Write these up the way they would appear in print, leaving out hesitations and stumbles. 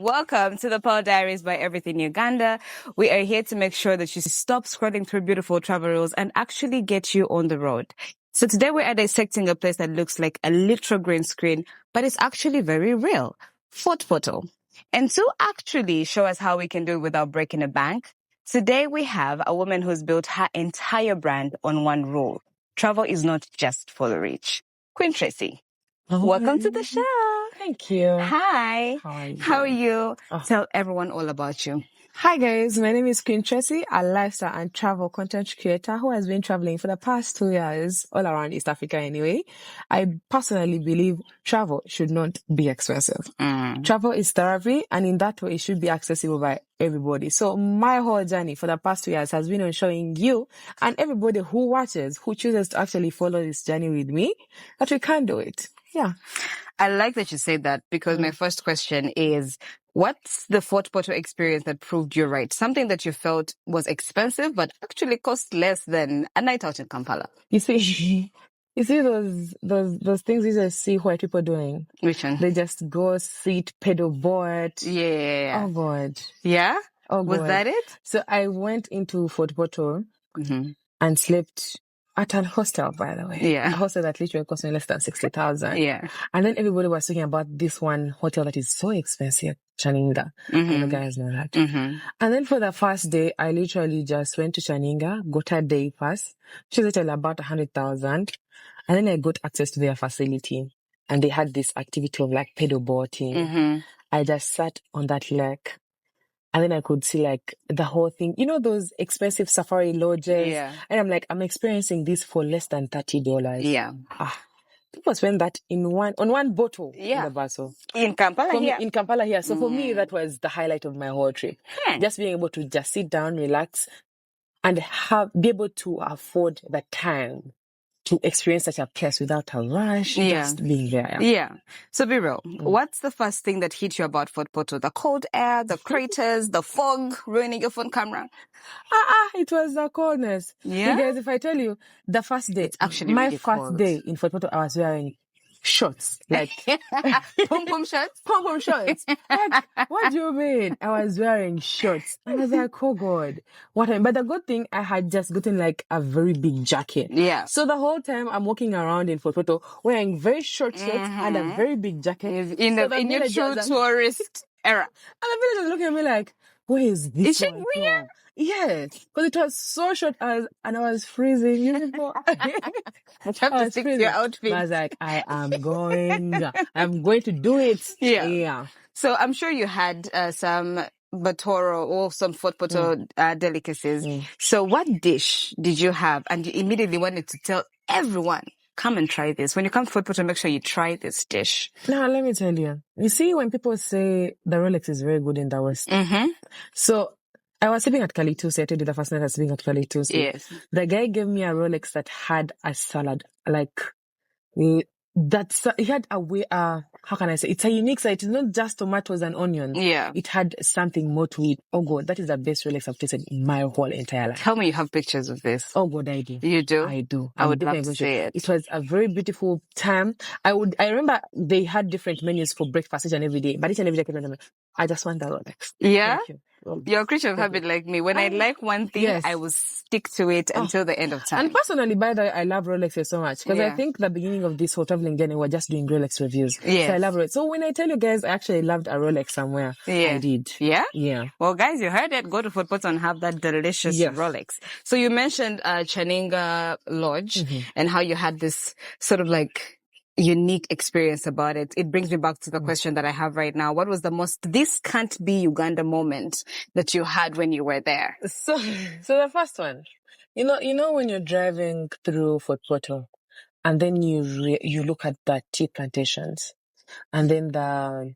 Welcome to the Pearl Diaries by Everything Uganda. We are here to make sure that you stop scrolling through beautiful travel rules and actually get you on the road. So today we are dissecting a place that looks like a literal green screen, but it's actually very real. Fort Photo. And to actually show us how we can do it without breaking a bank, today we have a woman who's built her entire brand on one rule. Travel is not just for the rich. Queen Tracy. Welcome to the show. Thank you. Hi. How are you? Tell everyone all about you. Hi guys, my name is Queen Tracy, a lifestyle and travel content creator who has been traveling for the past 2 years, all around East Africa anyway. I personally believe travel should not be expensive. Travel is therapy, and in that way it should be accessible by everybody. So my whole journey for the past 2 years has been on showing you and everybody who watches, who chooses to actually follow this journey with me, that we can do it. Yeah. I like that you said that because my first question is, what's the Fort Portal experience that proved you right? Something that you felt was expensive but actually cost less than a night out in Kampala. You see those things you just see white people doing. Which one? They just go sit, pedal board. Yeah. Oh God. Yeah? Oh God. Was that it? So I went into Fort Portal and slept at a hostel, by the way. Yeah. A hostel that literally cost me less than 60,000. Yeah. And then everybody was talking about this one hotel that is so expensive, Chaninga. And you guys know that. And then for the first day, I literally just went to Chaninga, got a day pass, which is literally about 100,000. And then I got access to their facility. And they had this activity of like pedal boating. I just sat on that lake. And then I could see like the whole thing. You know those expensive safari lodges? Yeah. And I'm like, I'm experiencing this for less than $30. Yeah. People spend that on one bottle in the vessel. In Kampala here? In Kampala here. So for me, that was the highlight of my whole trip. Just being able to just sit down, relax, and be able to afford the time to experience such a place without a rush, just being there. Yeah. So be real. What's the first thing that hit you about Fort Portal? The cold air, the craters, the fog ruining your phone camera? It was the coldness. Yeah. Because if I tell you, the first day, It's actually my really first cold. day in Fort Portal, I was wearing shorts, like pom-pom shirts? Pom-pom shorts. Like, what do you mean? I was wearing shorts. I was like, oh God, but the good thing, I had just gotten like a very big jacket. Yeah. So the whole time I'm walking around in Fort Portal wearing very short shorts and a very big jacket. In your true tourist era. And the villagers looking at me like, where is this? Is she weird? Yes, because it was so short and I was freezing. You know, I have to stick to your outfit. I was like, I'm going to do it. Yeah. So I'm sure you had some Batoro or some Fort Portal delicacies. So what dish did you have? And you immediately wanted to tell everyone, come and try this. When you come to Fort Portal, make sure you try this dish. Now, let me tell you. You see, when people say the Rolex is very good in the West. So I was sleeping at Kalitusi. I told you the first night I was sleeping at Kalitusi. Yes. The guy gave me a Rolex that had a salad. Like, he had a way, how can I say? It's a unique side. It's not just tomatoes and onions. Yeah. It had something more to it. Oh God, that is the best Rolex I've tasted in my whole entire life. Tell me you have pictures of this. Oh God, I do. You do? I do. I would love to see it. It was a very beautiful time. I remember they had different menus for breakfast each and every day, but each and every day I just want that Rolex. Yeah? Thank you. You're a creature of habit like me. When I like one thing, I will stick to it until the end of time. And personally, by the way, I love Rolexes so much because I think the beginning of this whole traveling journey, we're just doing Rolex reviews. Yes. So I love Rolex. So when I tell you guys, I actually loved a Rolex somewhere. I did. Yeah? Yeah. Well, guys, you heard it. Go to Fort Portal and have that delicious Rolex. So you mentioned Chaninga Lodge and how you had this sort of like unique experience about it. It brings me back to the question that I have right now. What was the most this can't be Uganda moment that you had when you were there? So the first one, you know when you're driving through Fort Portal and then you look at the tea plantations and then the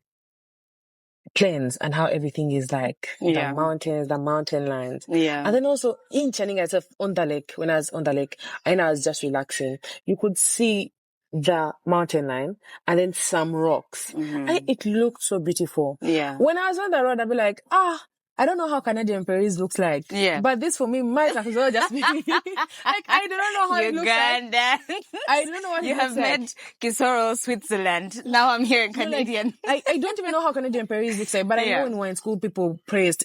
plains and how everything is like the mountains, the mountain lines. Yeah. And then also in Chaninga itself on the lake, when I was on the lake and I was just relaxing, you could see the mountain line and then some rocks. And it looked so beautiful. Yeah. When I was on the road, I'd be like, I don't know how Canadian Paris looks like. Yeah. But this for me might as well just be like, I don't know how it looks like. Uganda. I don't know what You it have looks like. met Kisoro, Switzerland. Now I'm here in No, like, Canadian. I don't even know how Canadian Paris looks like, but I know when we were in school,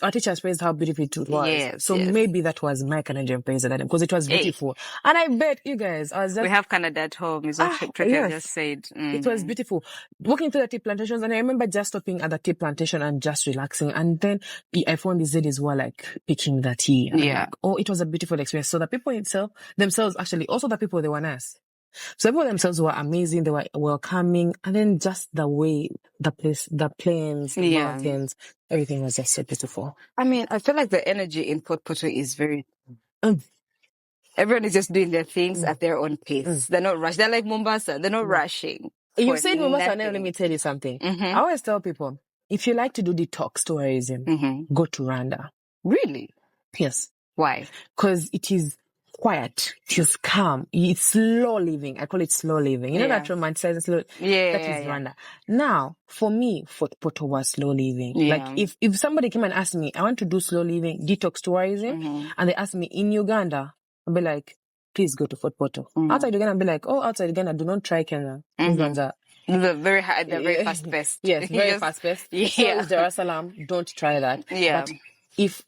our teachers praised how beautiful it was. Yes, so maybe that was my Canadian Paris at that time, because it was beautiful. And I bet you guys, we have Canada at home, is what Tracy just said. It was beautiful. Walking through the tea plantations, and I remember just stopping at the tea plantation and just relaxing. And then I found the Zedis were like picking the tea. And I'm like, oh, it was a beautiful experience. So the people themselves actually, also the people, they were nice. So people themselves were amazing. They were welcoming. And then just the way, the place, the plains, the mountains, everything was just so beautiful. I mean, I feel like the energy in Port Poto is very... Everyone is just doing their things at their own pace. They're not rushed. They're like Mombasa. They're not rushing. You said Mombasa, now let me tell you something. I always tell people, if you like to do detox tourism, go to Rwanda. Really? Yes. Why? Because it is quiet. It is calm. It's slow living. I call it slow living. You know that romanticizing slow? That is Rwanda. Now, for me, Fort Poto was slow living. Like, if somebody came and asked me, I want to do slow living, detox tourism, and they asked me in Uganda, I'll be like, please go to Fort Poto. Outside Uganda, I'll be like, outside Uganda, do not try Kenya. They're very high, they're very fast paced. Yes, very fast paced. So is Jerusalem. Don't try that. But if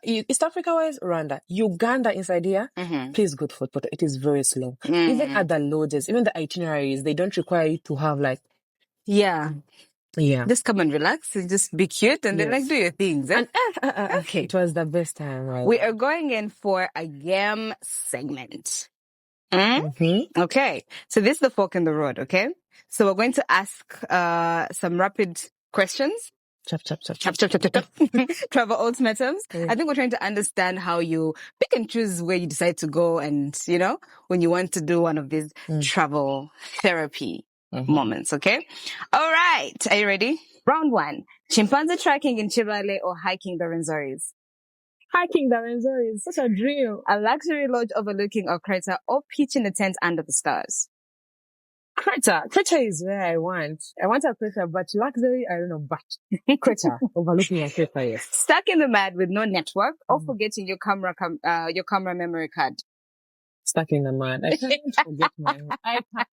East Africa wise, Rwanda, Uganda inside here, please go to Fort Poto. It is very slow. Even at the lodges, even the itineraries, they don't require you to have like... Just come and relax and just be cute and then like do your things. Eh? Okay. It was the best time. Right? We are going in for a game segment. Okay. So this is the fork in the road, okay? So we're going to ask some rapid questions. Chop. Travel ultimatums. I think we're trying to understand how you pick and choose where you decide to go and, you know, when you want to do one of these travel therapy moments, okay? All right. Are you ready? Round 1. Chimpanzee trekking in Chivale or hiking the Rwenzoris? Hiking the Rwenzoris. Such a dream. A luxury lodge overlooking a crater or pitching a tent under the stars? Crater is where I want. I want a crater, but luxury, I don't know, but crater overlooking a crater, yes. Stuck in the mud with no network or forgetting your camera memory card? Stuck in the mud. I can't forget my iPad.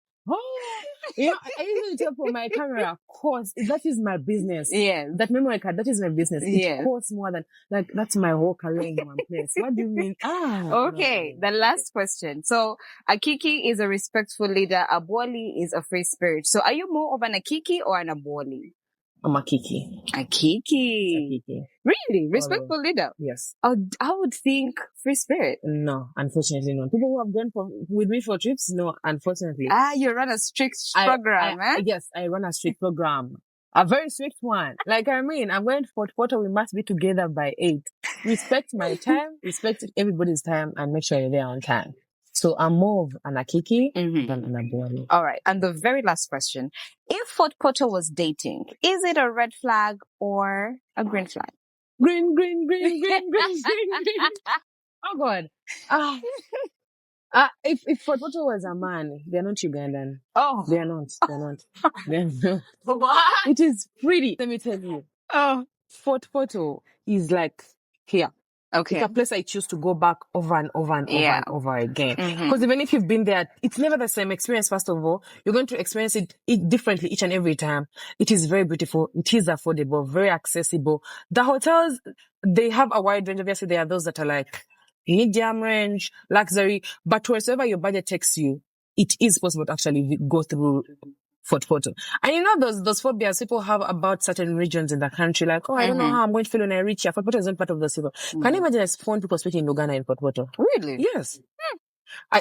You know, I usually tell for my camera costs. That is my business. Yes. That memory card, that is my business. It costs more than, like, that's my whole career in one place. What do you mean? Okay. No. The last question. So, Akiki is a respectful leader. Abwali is a free spirit. So, are you more of an Akiki or an Abwali? I'm a Kiki. Akiki. Really? Respectful leader? Yes. I would think free spirit. No, unfortunately not. People who have gone with me for trips, no, unfortunately. You run a strict program, eh? Yes, I run a strict program. A very strict one. Like, I mean, I'm going to Fort Poto, we must be together by 8. Respect my time, respect everybody's time, and make sure you're there on time. So I'm more of an Akiki than an Abwali. All right. And the very last question. If Fort Poto was dating, is it a red flag or a green flag? Green. Oh, God. If Fort Poto was a man, they're not Ugandan. Oh. They're not. What? It is pretty. Let me tell you. Fort Poto is like here. Okay. It's a place I choose to go back over and over again. Because even if you've been there, it's never the same experience, first of all. You're going to experience it differently each and every time. It is very beautiful. It is affordable, very accessible. The hotels, they have a wide range. Obviously, there are those that are like medium range, luxury. But wherever your budget takes you, it is possible to actually go through Fort Poto. And you know those phobias people have about certain regions in the country, like, I don't know how I'm going to feel when I reach here. Fort Poto isn't part of those people. Can you imagine phone people speaking in Uganda in Fort Poto? Really? Yes.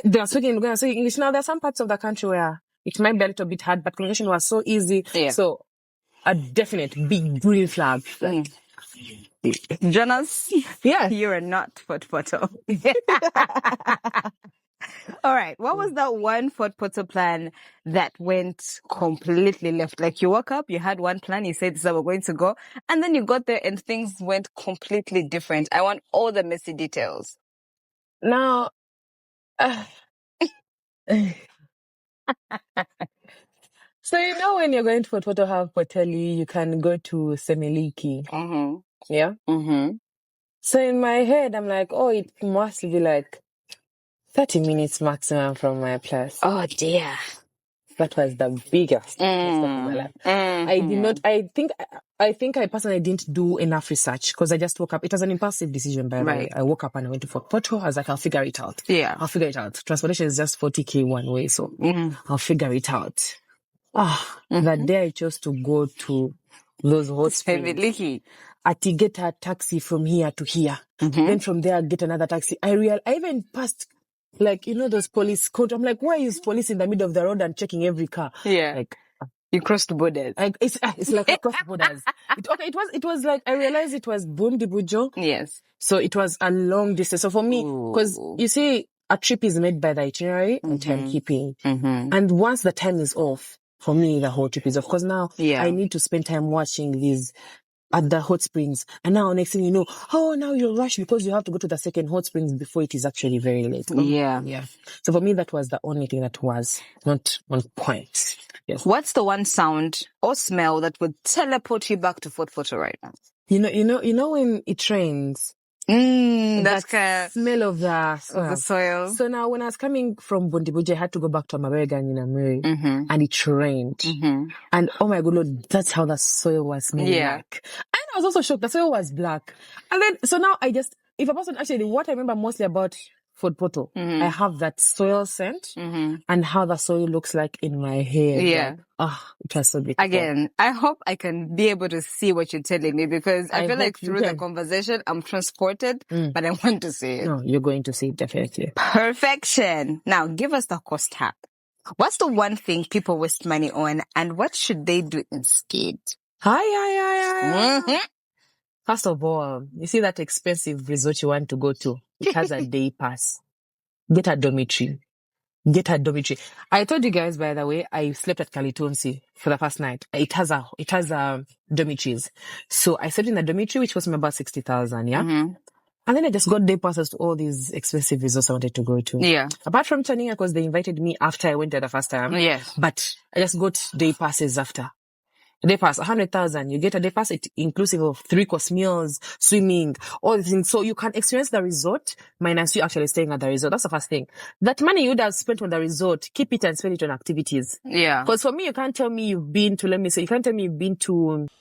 They are speaking in Uganda, speaking English. Now, there are some parts of the country where it might be a little bit hard, but communication was so easy. Yeah. So, a definite big green flag. Jonas, you are not Fort Poto. All right. What was that one Fort Poto plan that went completely left? Like, you woke up, you had one plan, you said, so we're going to go. And then you got there and things went completely different. I want all the messy details. Now, so you know when you're going to Fort Poto have Poteli, you can go to Semeliki. Yeah. So in my head, I'm like, oh, it must be like 30 minutes maximum from my place. Oh dear. That was the biggest mistake of my life. I did not, I think I personally didn't do enough research because I just woke up. It was an impulsive decision, by the way. I woke up and I went to Fort Portal. I was like, I'll figure it out. Yeah. I'll figure it out. Transportation is just 40K one way. So I'll figure it out. That day I chose to go to those hot springs. I get a taxi from here to here. Then from there, I get another taxi. I even passed, like, those police court. I'm like, why is police in the middle of the road and checking every car? Yeah. Like, you crossed borders. It's like across borders. It was like, I realized it was Bundibujo. Yes. So it was a long distance. So for me, because you see, a trip is made by the itinerary and timekeeping. And once the time is off, for me, the whole trip is off. Because now I need to spend time watching these at the hot springs. And now next thing you know, now you're rushed because you have to go to the second hot springs before it is actually very late. Yeah. So for me, that was the only thing that was not on point. Yes. What's the one sound or smell that would teleport you back to Fort Portal right now? You know when it rains, that smell of the soil. So now when I was coming from Bundibuja, I had to go back to Amabega and Inamuri, and it rained. And oh my God, Lord, that's how the soil was smelling like. And I was also shocked. The soil was black. And then, so now if a person actually, what I remember mostly about Fort Portal, I have that soil scent and how the soil looks like in my hair. Yeah. Like, it was so beautiful. Again, I hope I can be able to see what you're telling me because I feel like through the conversation, I'm transported, but I want to see it. No, you're going to see it, definitely. Perfection. Now, give us the cost hack. What's the one thing people waste money on and what should they do instead? First of all, you see that expensive resort you want to go to? It has a day pass. Get a dormitory. I told you guys, by the way, I slept at Kalitonsi for the first night. It has dormitories. So I slept in a dormitory, which cost me about 60,000, yeah? And then I just got day passes to all these expensive resorts I wanted to go to. Yeah. Apart from Chanina, because they invited me after I went there the first time. Yes. But I just got day passes after. A day pass, 100,000. You get a day pass, it inclusive of 3-course meals, swimming, all the things. So you can experience the resort minus you actually staying at the resort. That's the first thing. That money you would have spent on the resort, keep it and spend it on activities. Yeah. Because for me, you can't tell me you've been to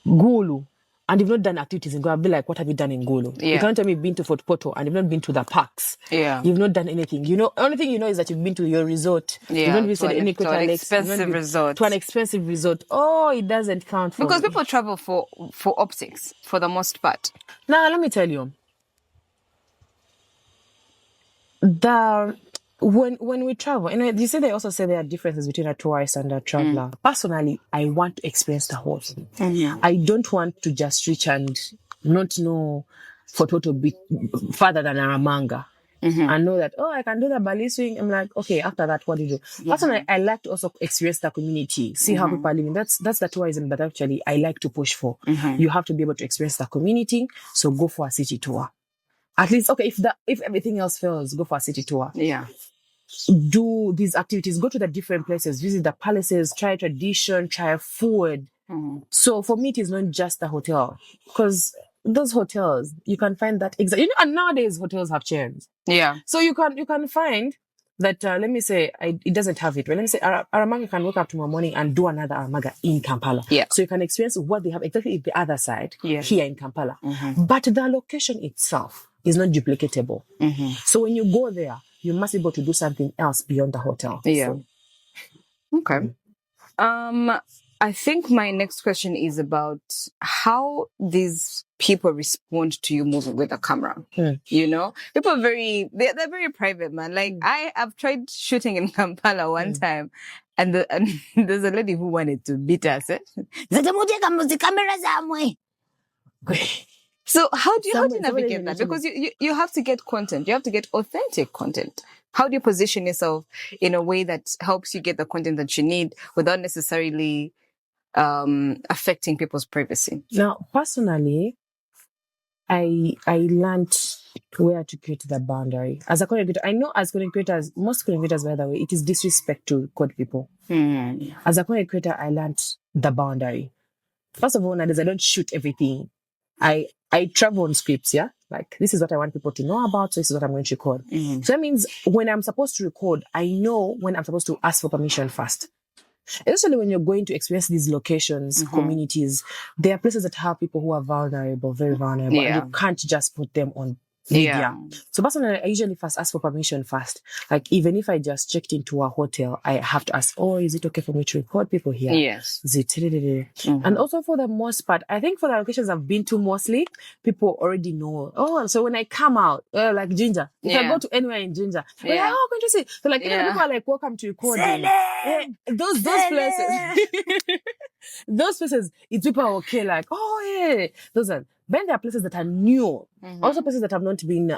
Gulu and you've not done activities in Gulu. I'll be like, what have you done in Gulu? Yeah. You can't tell me you've been to Fort Portal and you've not been to the parks. Yeah. You've not done anything. Only thing you know is that you've been to your resort. Yeah. You've not visited any to an expensive resort. To an expensive resort. Oh, it doesn't count for because me. People travel for optics for the most part. Now, let me tell you. When we travel, and you say they also say there are differences between a tourist and a traveler. Personally, I want to experience the whole thing. I don't want to just reach and not know Fort Portal bit further than Aramanga. And know that, I can do the Bali swing. I'm like, okay, after that, what do you do? Personally, I like to also experience the community, see how people are living. That's the tourism that actually I like to push for. You have to be able to experience the community, so go for a city tour. At least, okay, if everything else fails, go for a city tour. Yeah. Do these activities, go to the different places, visit the palaces, try tradition, try food. So for me, it is not just the hotel. Because those hotels, you can find that and nowadays hotels have chains. Yeah. So you can find that, let me say, it doesn't have it. But let me say, Aramanga can wake up tomorrow morning and do another Aramanga in Kampala. Yeah. So you can experience what they have exactly the other side here in Kampala. But the location itself is not duplicatable. So when you go there, you must be able to do something else beyond the hotel. Yeah. So. Okay. I think my next question is about how these people respond to you moving with a camera. People are they're very private, man. Like I've tried shooting in Kampala one time and there's a lady who wanted to beat us. So how do you navigate that? Because you have to get content. You have to get authentic content. How do you position yourself in a way that helps you get the content that you need without necessarily affecting people's privacy? Now, personally, I learned where to create the boundary. As a content creator, I know as content creators, most content creators, by the way, it is disrespect to code people. As a content creator, I learned the boundary. First of all, nowadays, I don't shoot everything I travel on scripts, yeah? Like, this is what I want people to know about, so this is what I'm going to record. So that means when I'm supposed to record, I know when I'm supposed to ask for permission first. Especially when you're going to experience these locations, communities, there are places that have people who are vulnerable, very vulnerable, and you can't just put them on media. So personally, I usually first ask for permission first. Like, even if I just checked into a hotel, I have to ask, oh, is it okay for me to record people here? Yes. Is it? And also for the most part, I think for the locations I've been to mostly, people already know. Oh, so when I come out, like Ginger, if I go to anywhere in Ginger, they're like, oh, can you see? So like, even people are like, welcome to recording. Those places. Those places, it's people are okay, like, oh yeah. Those are, then there are places that are new. Also places that have not been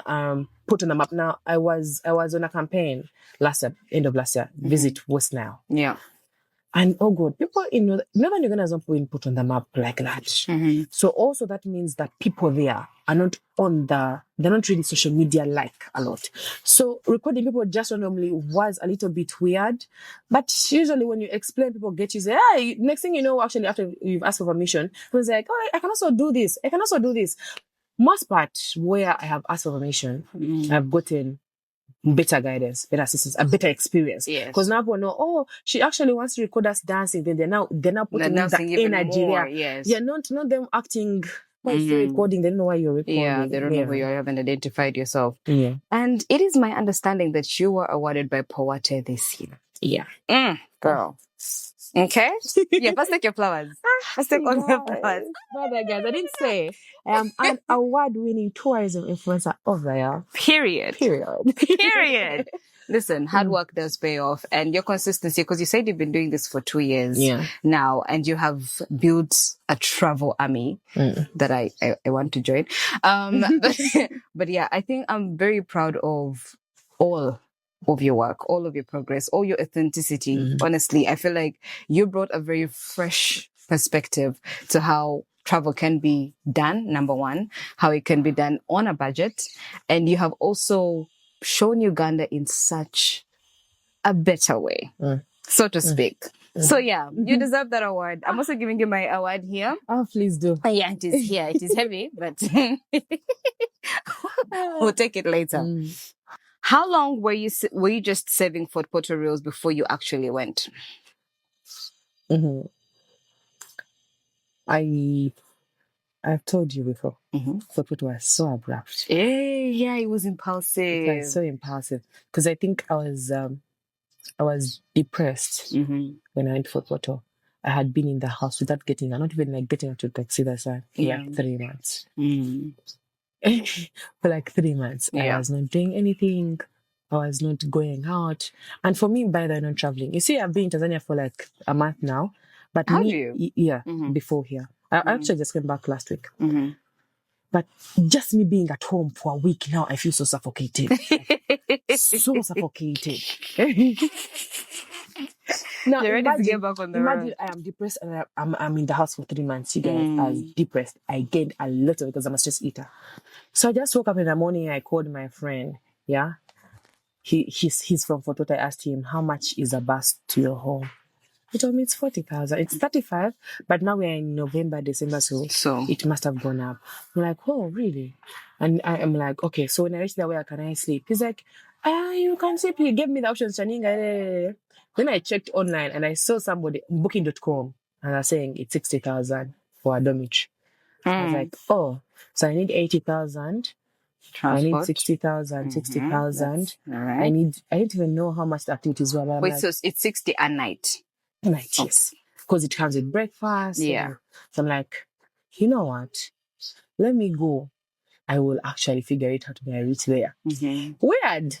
put on the map. Now, I was on a campaign last year, end of last year, Visit West Nile. Yeah. And oh God, people in Northern Uganda has not been put on the map like that. So also that means that people there are not they're not really social media like a lot. So recording people just randomly was a little bit weird. But usually when you explain, people get you say, hey, next thing you know, actually after you've asked for permission, it's like, oh, I can also do this. I can also do this. Most part where I have asked for permission, I've gotten better guidance, better assistance, a better experience. Because now people know, oh, she actually wants to record us dancing. Then they're now putting the energy there. Yeah, not them acting. Why is recording? They don't know why you're recording. Yeah, they don't know who you are. You haven't identified yourself. Yeah. And it is my understanding that you were awarded by Powate this year. Yeah. Girl. Okay? Yeah, first take your flowers. First take all your flowers. Brother, guys, I didn't say I am an award-winning tourism influencer of the year. Period. Listen, hard work does pay off, and your consistency, because you said you've been doing this for 2 years now, and you have built a travel army that I want to join. But yeah, I think I'm very proud of all of your work, all of your progress, all your authenticity. Honestly, I feel like you brought a very fresh perspective to how travel can be done, number one, how it can be done on a budget. And you have also shown Uganda in such a better way, so to speak. So yeah, you deserve that award. I'm also giving you my award here. Oh, please do. Yeah, it is here. It is heavy, but we'll take it later. How long were you just saving for photo reels before you actually went? I've told you before. But it was so abrupt. Yeah, it was impulsive. It was so impulsive because I think I was depressed when I went for photo. I had been in the house without getting out to like see the sun for like 3 months. For like 3 months, I was not doing anything. I was not going out. And for me, by then, I'm traveling. You see, I've been in Tanzania for like a month now. But before here. I actually just came back last week. But just me being at home for a week now, I feel so suffocated. So suffocated. Now, you're ready to get back on the road. I am depressed and I'm in the house for 3 months. You guys are depressed. I gained a lot of it because I'm a stress eater. So I just woke up in the morning. I called my friend. Yeah. He's from Fort Worth. I asked him, how much is a bus to your home? He told me it's 40,000. It's 35, but now we're in November, December, so it must have gone up. I'm like, oh, really? And I'm like, okay, so when I reach there, where can I sleep? He's like, you can sleep. He gave me the options. Then I checked online and I saw somebody, booking.com, and they're saying it's 60,000 for a dormitory. I was like, oh, so I need 80,000. I need 60,000, 60,000. Right. I didn't even know how much the activities were. Wait, so it's 60 a night? Night, yes. Because it comes with breakfast. Yeah. So I'm like, you know what? Let me go. I will actually figure it out when I reach there. Weird.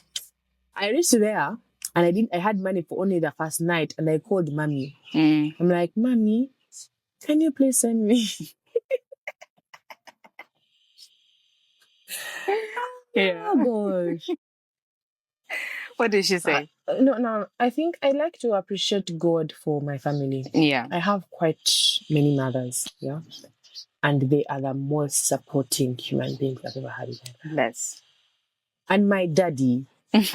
I reached there and I had money for only the first night and I called mommy. I'm like, mommy, can you please send me? Oh gosh. What did she say? No, I think I like to appreciate God for my family. Yeah. I have quite many mothers, yeah. And they are the most supporting human beings I've ever had in my life. Yes. And my daddy, my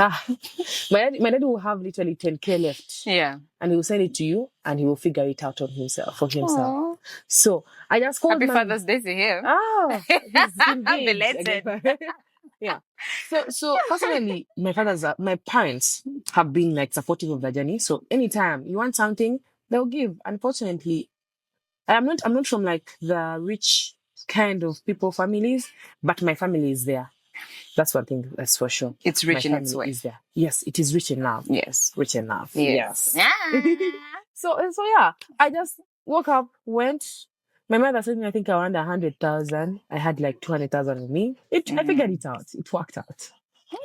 daddy will have literally 10K left. Yeah. And he will send it to you and he will figure it out for himself. Aww. So I just called Happy Father's Day to him. Oh, he's engaged. Belated. Yeah. So personally, my parents have been like supportive of the journey. So anytime you want something, they'll give. Unfortunately, I'm not from like the rich kind of people families, but my family is there. That's one thing that's for sure. It's rich My in its family way. is there. Yes, it is rich enough. Yes. Rich enough. Yes. So yeah, I just woke up, went. My mother sent me, I think, around 100,000. I had like 200,000 with me. I figured it out. It worked out.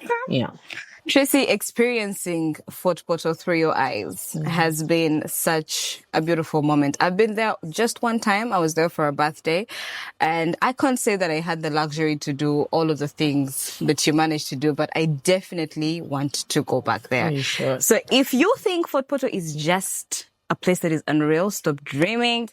Okay. Yeah. Tracy, experiencing Fort Portal through your eyes has been such a beautiful moment. I've been there just one time. I was there for a birthday, and I can't say that I had the luxury to do all of the things that you managed to do, but I definitely want to go back there. Are you sure? So if you think Fort Portal is just a place that is unreal, stop dreaming.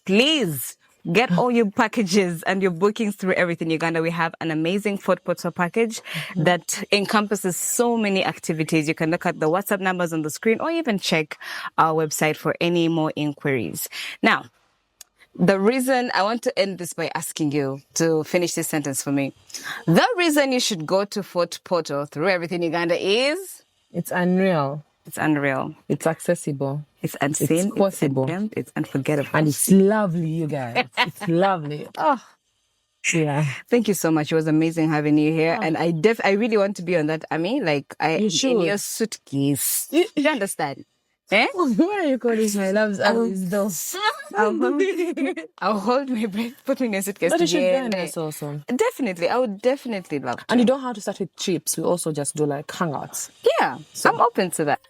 Please get all your packages and your bookings through Everything Uganda. We have an amazing Fort Portal package that encompasses so many activities. You can look at the WhatsApp numbers on the screen or even check our website for any more inquiries. Now, the reason I want to end this by asking you to finish this sentence for me. The reason you should go to Fort Portal through Everything Uganda is? It's unreal. It's unreal. It's accessible. It's unseen. It's possible. It's unforgettable. And it's lovely, you guys. It's lovely. Oh, yeah. Thank you so much. It was amazing having you here. And I really want to be on that army. Like, You should. in your suitcase. You understand? Eh? Why are you calling my loves always though? I'll hold my breath, put me in a suitcase. But you should join us also. Definitely. I would definitely love to. And you don't have to start with trips. We also just do like hangouts. Yeah. So I'm open to that.